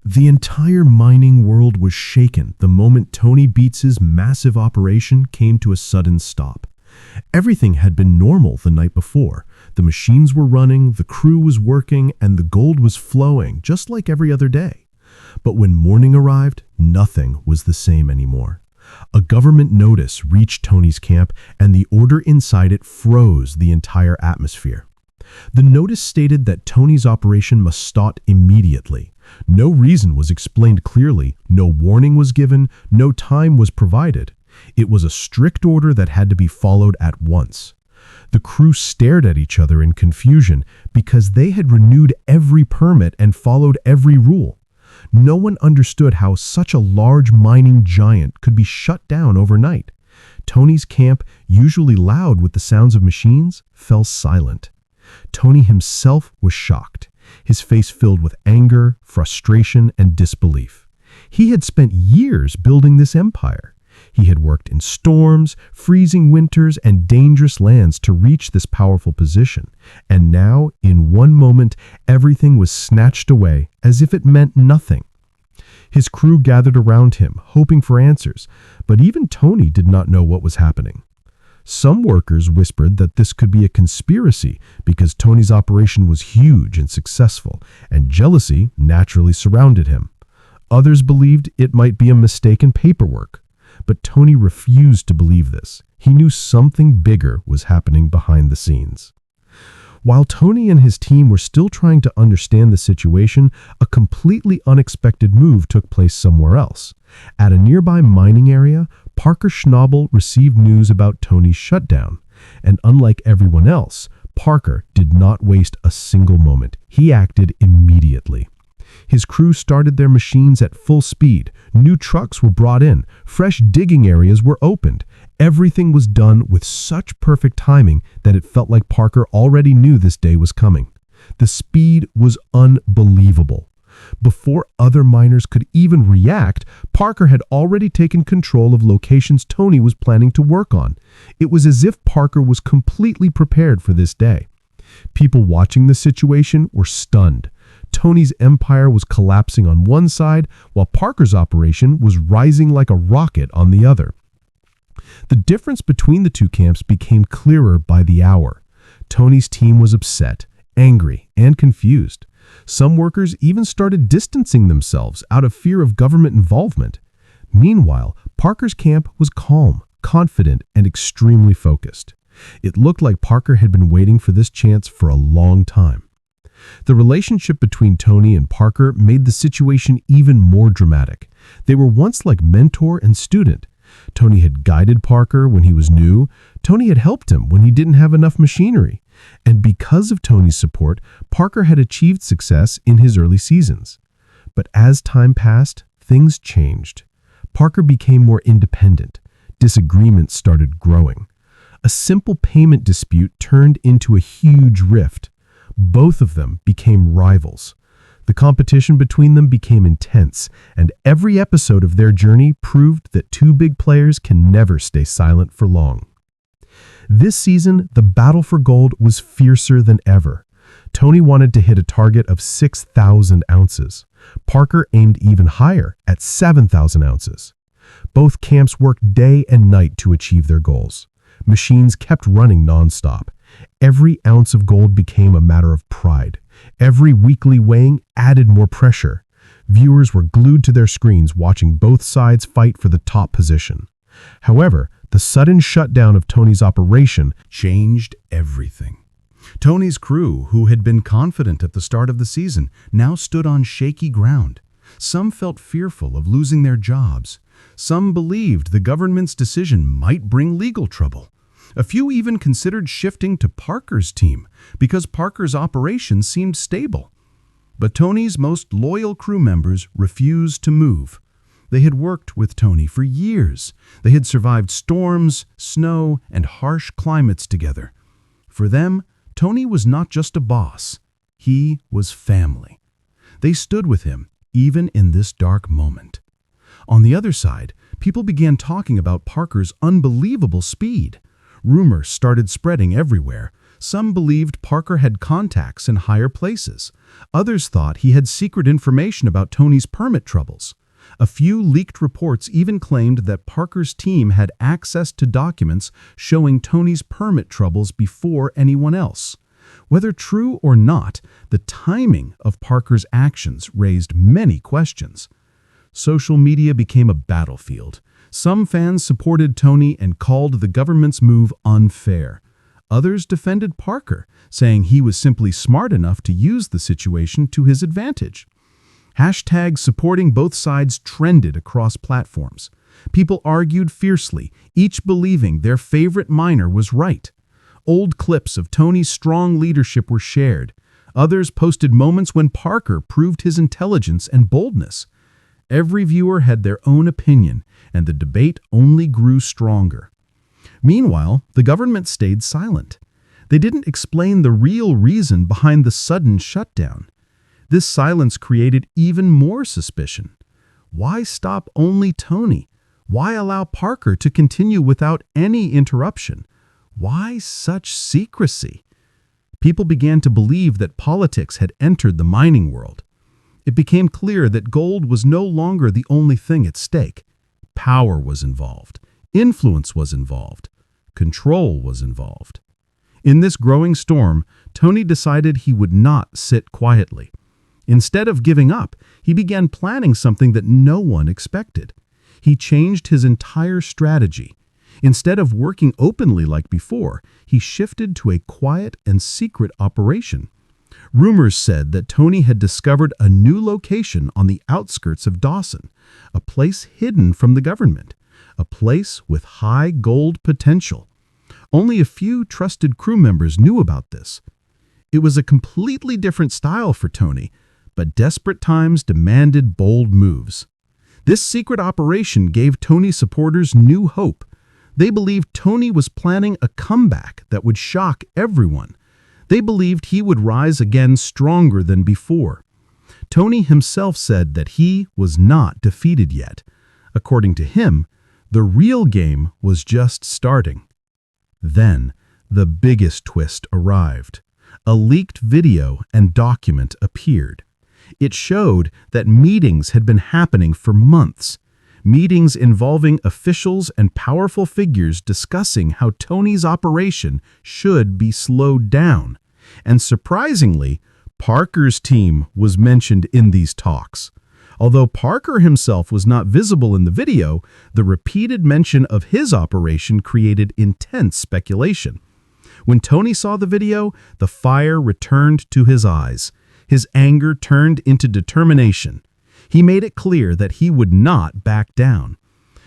The entire mining world was shaken the moment Tony Beets' massive operation came to a sudden stop. Everything had been normal the night before. The machines were running, the crew was working, and the gold was flowing, just like every other day. But when morning arrived, nothing was the same anymore. A government notice reached Tony's camp, and the order inside it froze the entire atmosphere. The notice stated that Tony's operation must stop immediately. No reason was explained clearly, no warning was given, no time was provided. It was a strict order that had to be followed at once. The crew stared at each other in confusion because they had renewed every permit and followed every rule. No one understood how such a large mining giant could be shut down overnight. Tony's camp, usually loud with the sounds of machines, fell silent. Tony himself was shocked, his face filled with anger, frustration, and disbelief. He had spent years building this empire. He had worked in storms, freezing winters, and dangerous lands to reach this powerful position. And now, in one moment, everything was snatched away as if it meant nothing. His crew gathered around him, hoping for answers, but even Tony did not know what was happening. Some workers whispered that this could be a conspiracy because Tony's operation was huge and successful, and jealousy naturally surrounded him. Others believed it might be a mistake in paperwork. But Tony refused to believe this. He knew something bigger was happening behind the scenes. While Tony and his team were still trying to understand the situation, a completely unexpected move took place somewhere else. At a nearby mining area, Parker Schnabel received news about Tony's shutdown. And unlike everyone else, Parker did not waste a single moment. He acted immediately. His crew started their machines at full speed. New trucks were brought in. Fresh digging areas were opened. Everything was done with such perfect timing that it felt like Parker already knew this day was coming. The speed was unbelievable. Before other miners could even react, Parker had already taken control of locations Tony was planning to work on. It was as if Parker was completely prepared for this day. People watching the situation were stunned. Tony's empire was collapsing on one side, while Parker's operation was rising like a rocket on the other. The difference between the two camps became clearer by the hour. Tony's team was upset, angry, and confused. Some workers even started distancing themselves out of fear of government involvement. Meanwhile, Parker's camp was calm, confident, and extremely focused. It looked like Parker had been waiting for this chance for a long time. The relationship between Tony and Parker made the situation even more dramatic. They were once like mentor and student. Tony had guided Parker when he was new. Tony had helped him when he didn't have enough machinery. And because of Tony's support, Parker had achieved success in his early seasons. But as time passed, things changed. Parker became more independent. Disagreements started growing. A simple payment dispute turned into a huge rift. Both of them became rivals. The competition between them became intense, and every episode of their journey proved that two big players can never stay silent for long. This season, the battle for gold was fiercer than ever. Tony wanted to hit a target of 6,000 ounces. Parker aimed even higher at 7,000 ounces. Both camps worked day and night to achieve their goals. Machines kept running nonstop. Every ounce of gold became a matter of pride. Every weekly weighing added more pressure. Viewers were glued to their screens watching both sides fight for the top position. However, the sudden shutdown of Tony's operation changed everything. Tony's crew, who had been confident at the start of the season, now stood on shaky ground. Some felt fearful of losing their jobs. Some believed the government's decision might bring legal trouble. A few even considered shifting to Parker's team because Parker's operation seemed stable. But Tony's most loyal crew members refused to move. They had worked with Tony for years. They had survived storms, snow, and harsh climates together. For them, Tony was not just a boss. He was family. They stood with him, even in this dark moment. On the other side, people began talking about Parker's unbelievable speed. Rumors started spreading everywhere. Some believed Parker had contacts in higher places. Others thought he had secret information about Tony's permit troubles. A few leaked reports even claimed that Parker's team had access to documents showing Tony's permit troubles before anyone else. Whether true or not, the timing of Parker's actions raised many questions. Social media became a battlefield. Some fans supported Tony and called the government's move unfair. Others defended Parker, saying he was simply smart enough to use the situation to his advantage. Hashtags supporting both sides trended across platforms. People argued fiercely, each believing their favorite miner was right. Old clips of Tony's strong leadership were shared. Others posted moments when Parker proved his intelligence and boldness. Every viewer had their own opinion, and the debate only grew stronger. Meanwhile, the government stayed silent. They didn't explain the real reason behind the sudden shutdown. This silence created even more suspicion. Why stop only Tony? Why allow Parker to continue without any interruption? Why such secrecy? People began to believe that politics had entered the mining world. It became clear that gold was no longer the only thing at stake. Power was involved. Influence was involved. Control was involved. In this growing storm, Tony decided he would not sit quietly. Instead of giving up, he began planning something that no one expected. He changed his entire strategy. Instead of working openly like before, he shifted to a quiet and secret operation. Rumors said that Tony had discovered a new location on the outskirts of Dawson, a place hidden from the government, a place with high gold potential. Only a few trusted crew members knew about this. It was a completely different style for Tony, but desperate times demanded bold moves. This secret operation gave Tony supporters new hope. They believed Tony was planning a comeback that would shock everyone. They believed he would rise again stronger than before. Tony himself said that he was not defeated yet. According to him, the real game was just starting. Then, the biggest twist arrived. A leaked video and document appeared. It showed that meetings had been happening for months. Meetings involving officials and powerful figures discussing how Tony's operation should be slowed down. And surprisingly, Parker's team was mentioned in these talks. Although Parker himself was not visible in the video, the repeated mention of his operation created intense speculation. When Tony saw the video, the fire returned to his eyes. His anger turned into determination. He made it clear that he would not back down.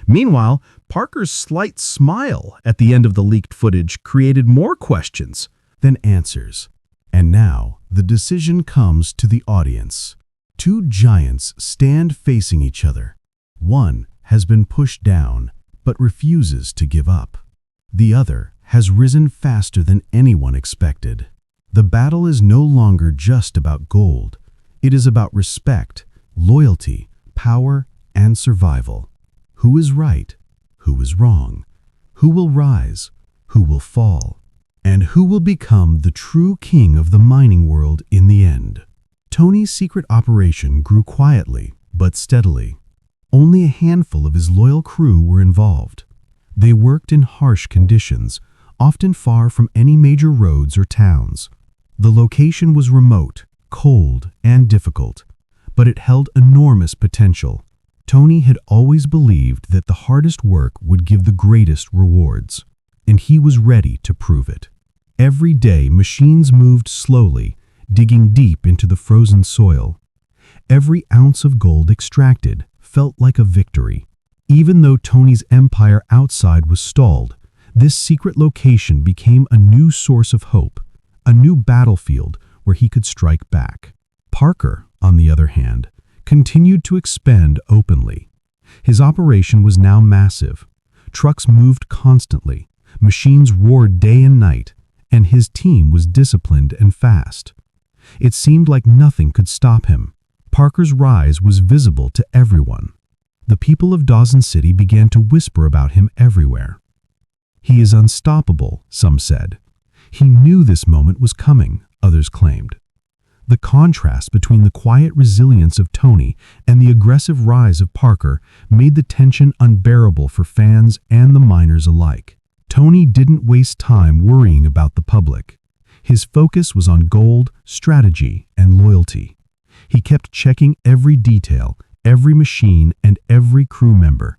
Meanwhile, Parker's slight smile at the end of the leaked footage created more questions than answers. And now, the decision comes to the audience. Two giants stand facing each other. One has been pushed down, but refuses to give up. The other has risen faster than anyone expected. The battle is no longer just about gold. It is about respect, loyalty, power, and survival. Who is right? Who is wrong? Who will rise? Who will fall? And who will become the true king of the mining world in the end? Tony's secret operation grew quietly, but steadily. Only a handful of his loyal crew were involved. They worked in harsh conditions, often far from any major roads or towns. The location was remote, cold, and difficult, but it held enormous potential. Tony had always believed that the hardest work would give the greatest rewards, and he was ready to prove it. Every day, machines moved slowly, digging deep into the frozen soil. Every ounce of gold extracted felt like a victory. Even though Tony's empire outside was stalled, this secret location became a new source of hope, a new battlefield where he could strike back. Parker, on the other hand, continued to expand openly. His operation was now massive. Trucks moved constantly, machines roared day and night, and his team was disciplined and fast. It seemed like nothing could stop him. Parker's rise was visible to everyone. The people of Dawson City began to whisper about him everywhere. He is unstoppable, some said. He knew this moment was coming, others claimed. The contrast between the quiet resilience of Tony and the aggressive rise of Parker made the tension unbearable for fans and the miners alike. Tony didn't waste time worrying about the public. His focus was on gold, strategy, and loyalty. He kept checking every detail, every machine, and every crew member.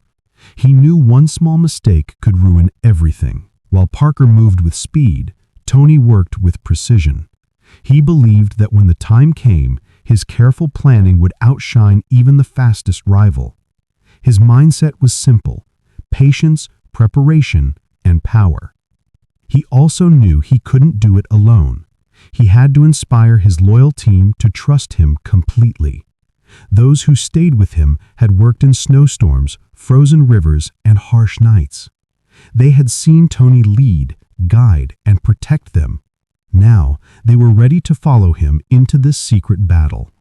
He knew one small mistake could ruin everything. While Parker moved with speed, Tony worked with precision. He believed that when the time came, his careful planning would outshine even the fastest rival. His mindset was simple: patience, preparation, and power. He also knew he couldn't do it alone. He had to inspire his loyal team to trust him completely. Those who stayed with him had worked in snowstorms, frozen rivers, and harsh nights. They had seen Tony lead, guide, and protect them. Now, they were ready to follow him into this secret battle.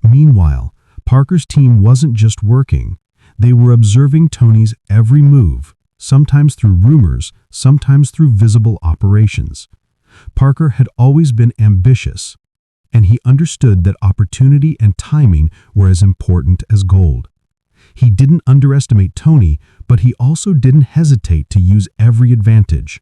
Meanwhile, Parker's team wasn't just working. They were observing Tony's every move, sometimes through rumors, sometimes through visible operations. Parker had always been ambitious, and he understood that opportunity and timing were as important as gold. He didn't underestimate Tony, but he also didn't hesitate to use every advantage.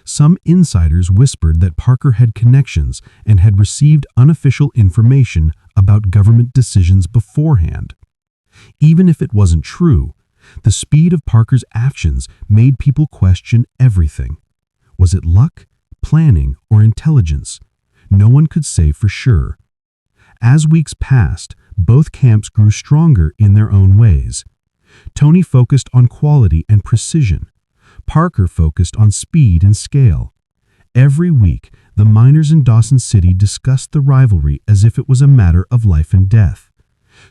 Some insiders whispered that Parker had connections and had received unofficial information about government decisions beforehand. Even if it wasn't true, the speed of Parker's actions made people question everything. Was it luck, planning, or intelligence? No one could say for sure. As weeks passed, both camps grew stronger in their own ways. Tony focused on quality and precision. Parker focused on speed and scale. Every week, the miners in Dawson City discussed the rivalry as if it was a matter of life and death.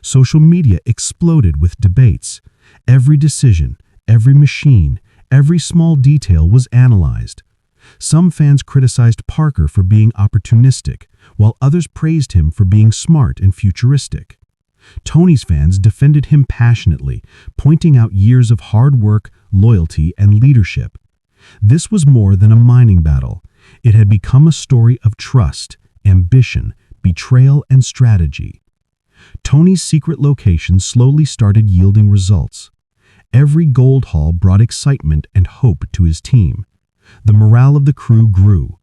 Social media exploded with debates. Every decision, every machine, every small detail was analyzed. Some fans criticized Parker for being opportunistic, while others praised him for being smart and futuristic. Tony's fans defended him passionately, pointing out years of hard work, loyalty, and leadership. This was more than a mining battle. It had become a story of trust, ambition, betrayal, and strategy. Tony's secret location slowly started yielding results. Every gold haul brought excitement and hope to his team. The morale of the crew grew.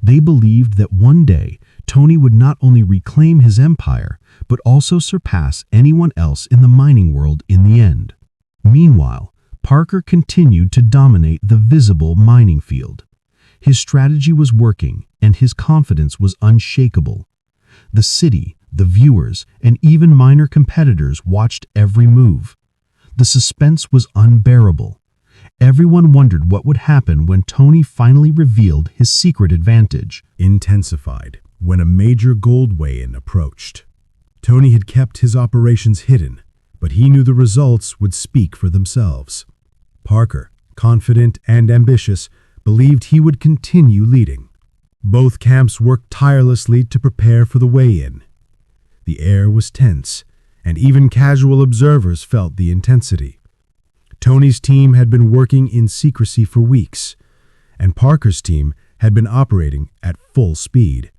They believed that one day, Tony would not only reclaim his empire, but also surpass anyone else in the mining world in the end. Meanwhile, Parker continued to dominate the visible mining field. His strategy was working, and his confidence was unshakable. The city, the viewers, and even minor competitors watched every move. The suspense was unbearable. Everyone wondered what would happen when Tony finally revealed his secret advantage. Intensified when a major gold weigh-in approached. Tony had kept his operations hidden, but he knew the results would speak for themselves. Parker, confident and ambitious, believed he would continue leading. Both camps worked tirelessly to prepare for the weigh-in. The air was tense, and even casual observers felt the intensity. Tony's team had been working in secrecy for weeks, and Parker's team had been operating at full speed.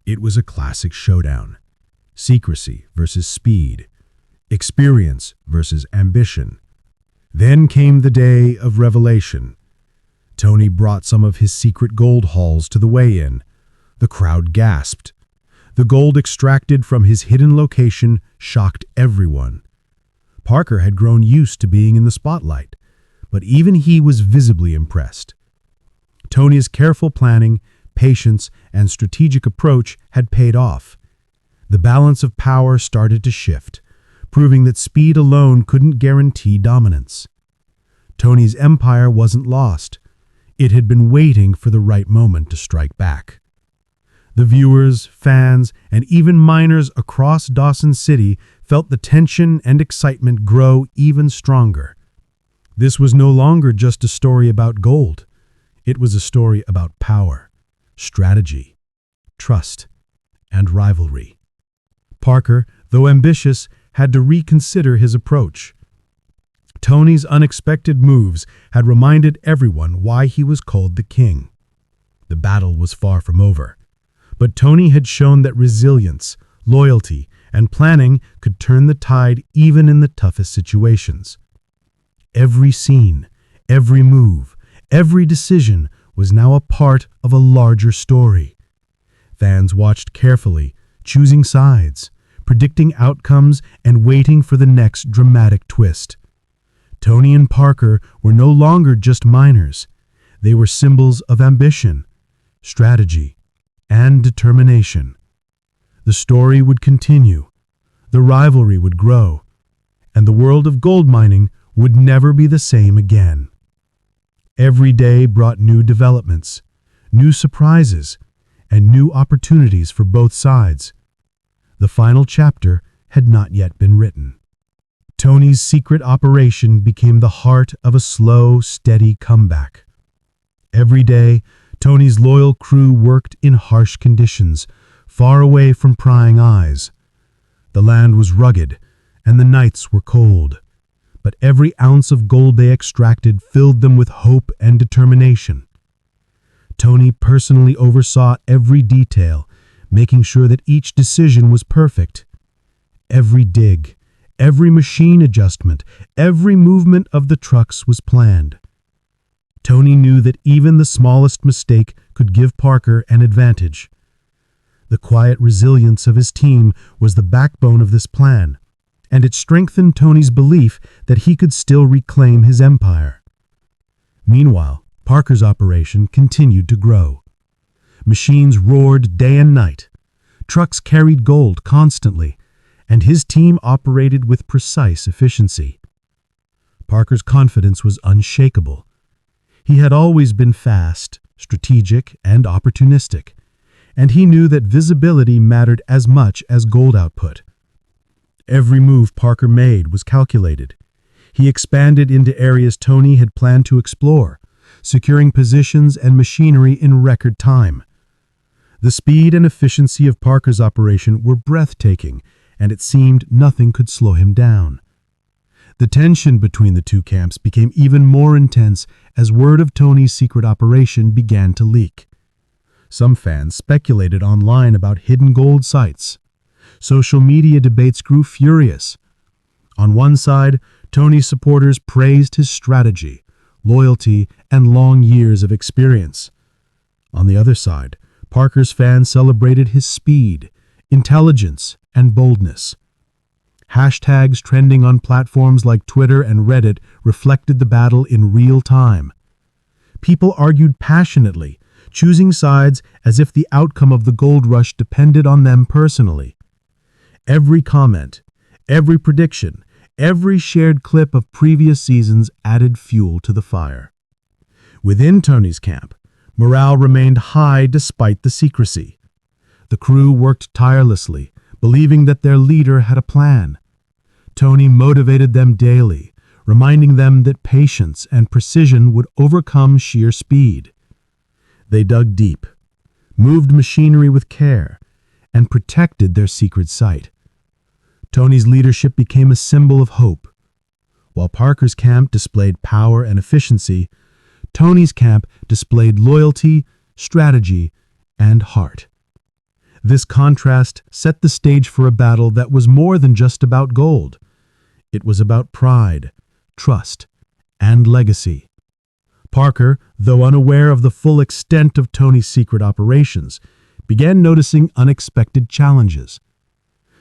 It was a classic showdown. Secrecy versus speed. Experience versus ambition. Then came the day of revelation. Tony brought some of his secret gold hauls to the weigh-in. The crowd gasped. The gold extracted from his hidden location shocked everyone. Parker had grown used to being in the spotlight, but even he was visibly impressed. Tony's careful planning, patience, and strategic approach had paid off. The balance of power started to shift, proving that speed alone couldn't guarantee dominance. Tony's empire wasn't lost. It had been waiting for the right moment to strike back. The viewers, fans, and even miners across Dawson City felt the tension and excitement grow even stronger. This was no longer just a story about gold. It was a story about power, strategy, trust, and rivalry. Parker, though ambitious, had to reconsider his approach. Tony's unexpected moves had reminded everyone why he was called the king. The battle was far from over, but Tony had shown that resilience, loyalty, and planning could turn the tide even in the toughest situations. Every scene, every move, every decision was now a part of a larger story. Fans watched carefully, choosing sides, predicting outcomes, and waiting for the next dramatic twist. Tony and Parker were no longer just minors. They were symbols of ambition, strategy, and determination. The story would continue, the rivalry would grow, and the world of gold mining would never be the same again. Every day brought new developments, new surprises, and new opportunities for both sides. The final chapter had not yet been written. Tony's secret operation became the heart of a slow, steady comeback. Every day, Tony's loyal crew worked in harsh conditions, far away from prying eyes. The land was rugged, and the nights were cold, but every ounce of gold they extracted filled them with hope and determination. Tony personally oversaw every detail, making sure that each decision was perfect. Every dig, every machine adjustment, every movement of the trucks was planned. Tony knew that even the smallest mistake could give Parker an advantage. The quiet resilience of his team was the backbone of this plan, and it strengthened Tony's belief that he could still reclaim his empire. Meanwhile, Parker's operation continued to grow. Machines roared day and night. Trucks carried gold constantly, and his team operated with precise efficiency. Parker's confidence was unshakable. He had always been fast, strategic, and opportunistic, and he knew that visibility mattered as much as gold output. Every move Parker made was calculated. He expanded into areas Tony had planned to explore, securing positions and machinery in record time. The speed and efficiency of Parker's operation were breathtaking, and it seemed nothing could slow him down. The tension between the two camps became even more intense as word of Tony's secret operation began to leak. Some fans speculated online about hidden gold sites. Social media debates grew furious. On one side, Tony's supporters praised his strategy, loyalty, and long years of experience. On the other side, Parker's fans celebrated his speed, intelligence, and boldness. Hashtags trending on platforms like Twitter and Reddit reflected the battle in real time. People argued passionately, choosing sides as if the outcome of the gold rush depended on them personally. Every comment, every prediction, every shared clip of previous seasons added fuel to the fire. Within Tony's camp, morale remained high despite the secrecy. The crew worked tirelessly, believing that their leader had a plan. Tony motivated them daily, reminding them that patience and precision would overcome sheer speed. They dug deep, moved machinery with care, and protected their secret site. Tony's leadership became a symbol of hope. While Parker's camp displayed power and efficiency, Tony's camp displayed loyalty, strategy, and heart. This contrast set the stage for a battle that was more than just about gold. It was about pride, trust, and legacy. Parker, though unaware of the full extent of Tony's secret operations, began noticing unexpected challenges.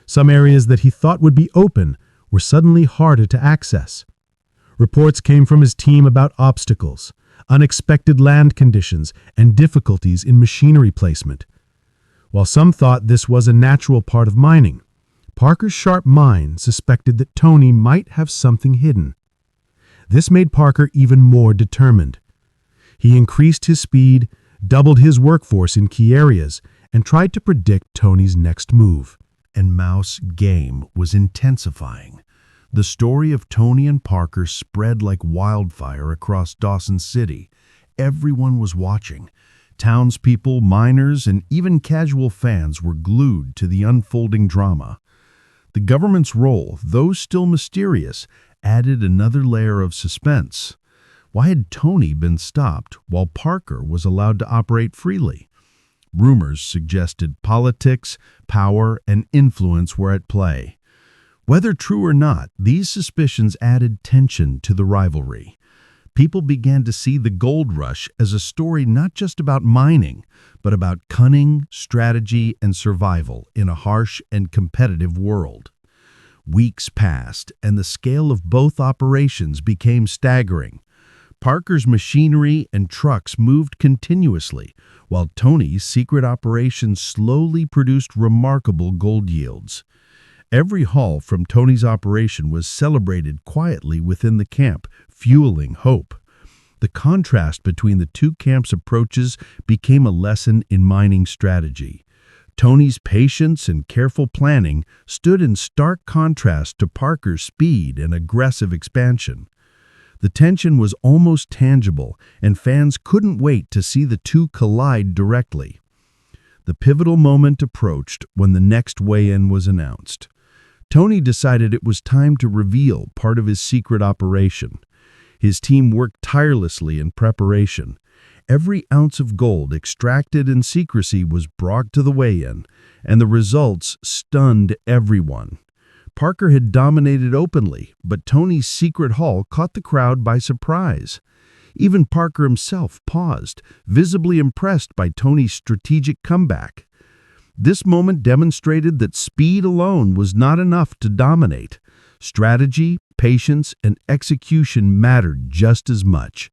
Some areas that he thought would be open were suddenly harder to access. Reports came from his team about obstacles, unexpected land conditions, and difficulties in machinery placement. While some thought this was a natural part of mining, Parker's sharp mind suspected that Tony might have something hidden. This made Parker even more determined. He increased his speed, doubled his workforce in key areas, and tried to predict Tony's next move. And Mouse game was intensifying. The story of Tony and Parker spread like wildfire across Dawson City. Everyone was watching. Townspeople, miners, and even casual fans were glued to the unfolding drama. The government's role, though still mysterious, added another layer of suspense. Why had Tony been stopped while Parker was allowed to operate freely? Rumors suggested politics, power, and influence were at play. Whether true or not, these suspicions added tension to the rivalry. People began to see the gold rush as a story not just about mining, but about cunning, strategy, and survival in a harsh and competitive world. Weeks passed, and the scale of both operations became staggering. Parker's machinery and trucks moved continuously, while Tony's secret operations slowly produced remarkable gold yields. Every haul from Tony's operation was celebrated quietly within the camp, fueling hope. The contrast between the two camps' approaches became a lesson in mining strategy. Tony's patience and careful planning stood in stark contrast to Parker's speed and aggressive expansion. The tension was almost tangible, and fans couldn't wait to see the two collide directly. The pivotal moment approached when the next weigh-in was announced. Tony decided it was time to reveal part of his secret operation. His team worked tirelessly in preparation. Every ounce of gold extracted in secrecy was brought to the weigh-in, and the results stunned everyone. Parker had dominated openly, but Tony's secret haul caught the crowd by surprise. Even Parker himself paused, visibly impressed by Tony's strategic comeback. This moment demonstrated that speed alone was not enough to dominate. Strategy, patience, and execution mattered just as much.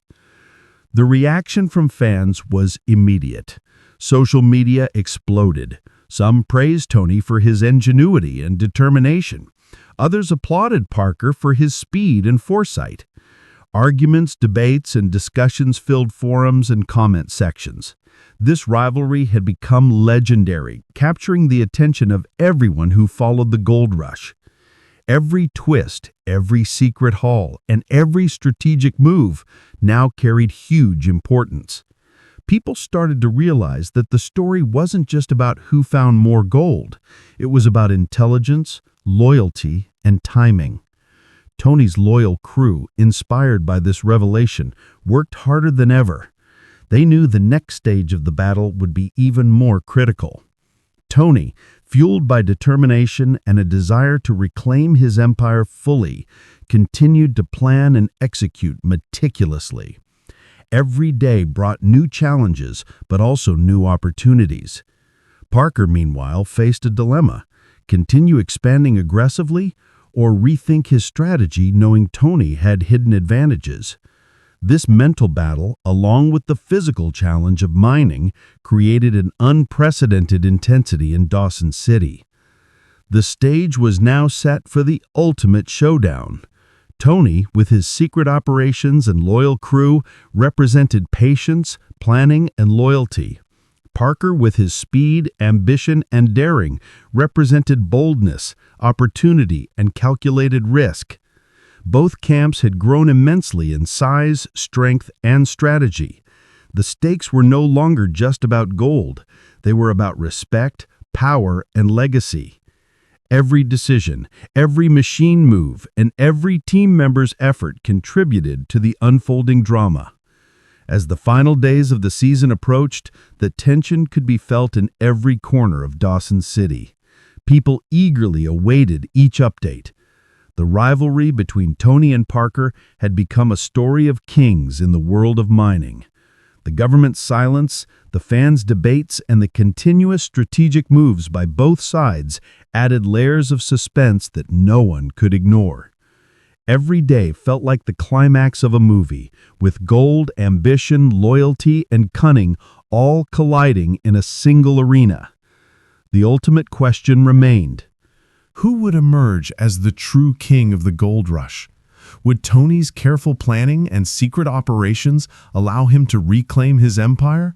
The reaction from fans was immediate. Social media exploded. Some praised Tony for his ingenuity and determination. Others applauded Parker for his speed and foresight. Arguments, debates, and discussions filled forums and comment sections. This rivalry had become legendary, capturing the attention of everyone who followed the gold rush. Every twist, every secret haul, and every strategic move now carried huge importance. People started to realize that the story wasn't just about who found more gold. It was about intelligence, loyalty, and timing. Tony's loyal crew, inspired by this revelation, worked harder than ever. They knew the next stage of the battle would be even more critical. Tony, fueled by determination and a desire to reclaim his empire fully, continued to plan and execute meticulously. Every day brought new challenges, but also new opportunities. Parker, meanwhile, faced a dilemma: continue expanding aggressively or rethink his strategy, knowing Tony had hidden advantages. This mental battle, along with the physical challenge of mining, created an unprecedented intensity in Dawson City. The stage was now set for the ultimate showdown. Tony, with his secret operations and loyal crew, represented patience, planning, and loyalty. Parker, with his speed, ambition, and daring, represented boldness, opportunity, and calculated risk. Both camps had grown immensely in size, strength, and strategy. The stakes were no longer just about gold. They were about respect, power, and legacy. Every decision, every machine move, and every team member's effort contributed to the unfolding drama. As the final days of the season approached, the tension could be felt in every corner of Dawson City. People eagerly awaited each update. The rivalry between Tony and Parker had become a story of kings in the world of mining. The government's silence, the fans' debates, and the continuous strategic moves by both sides added layers of suspense that no one could ignore. Every day felt like the climax of a movie, with gold, ambition, loyalty, and cunning all colliding in a single arena. The ultimate question remained: who would emerge as the true king of the gold rush? Would Tony's careful planning and secret operations allow him to reclaim his empire?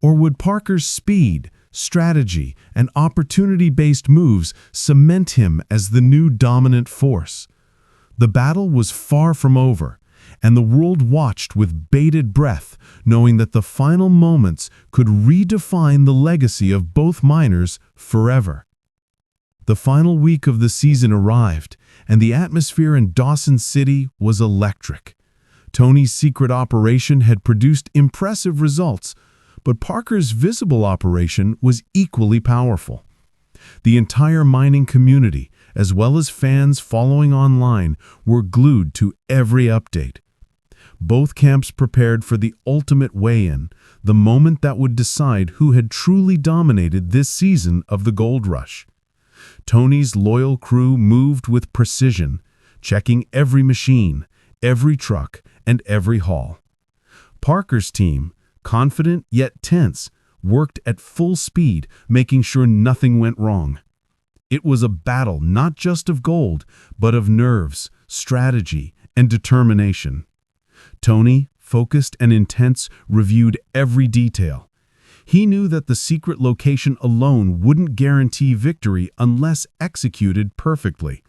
Or would Parker's speed, strategy, and opportunity-based moves cement him as the new dominant force? The battle was far from over, and the world watched with bated breath, knowing that the final moments could redefine the legacy of both miners forever. The final week of the season arrived, and the atmosphere in Dawson City was electric. Tony's secret operation had produced impressive results, but Parker's visible operation was equally powerful. The entire mining community, as well as fans following online, were glued to every update. Both camps prepared for the ultimate weigh-in, the moment that would decide who had truly dominated this season of the gold rush. Tony's loyal crew moved with precision, checking every machine, every truck, and every haul. Parker's team, confident yet tense, worked at full speed, making sure nothing went wrong. It was a battle not just of gold, but of nerves, strategy, and determination. Tony, focused and intense, reviewed every detail. He knew that the secret location alone wouldn't guarantee victory unless executed perfectly.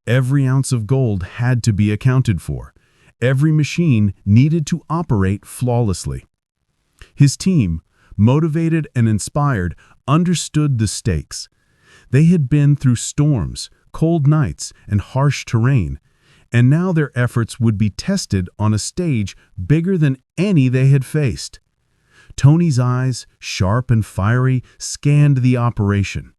Every ounce of gold had to be accounted for. Every machine needed to operate flawlessly. His team, motivated and inspired, understood the stakes. They had been through storms, cold nights, and harsh terrain, and now their efforts would be tested on a stage bigger than any they had faced. Tony's eyes, sharp and fiery, scanned the operation.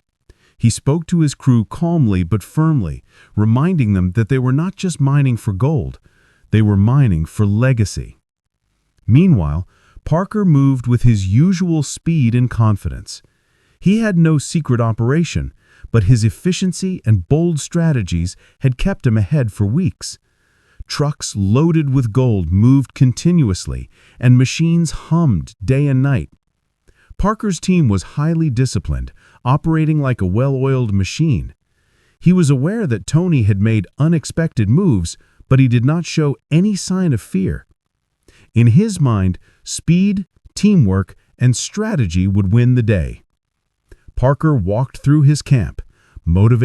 He spoke to his crew calmly but firmly, reminding them that they were not just mining for gold, they were mining for legacy. Meanwhile, Parker moved with his usual speed and confidence. He had no secret operation, but his efficiency and bold strategies had kept him ahead for weeks. Trucks loaded with gold moved continuously, and machines hummed day and night. Parker's team was highly disciplined, operating like a well-oiled machine. He was aware that Tony had made unexpected moves, but he did not show any sign of fear. In his mind, speed, teamwork, and strategy would win the day. Parker walked through his camp, motivated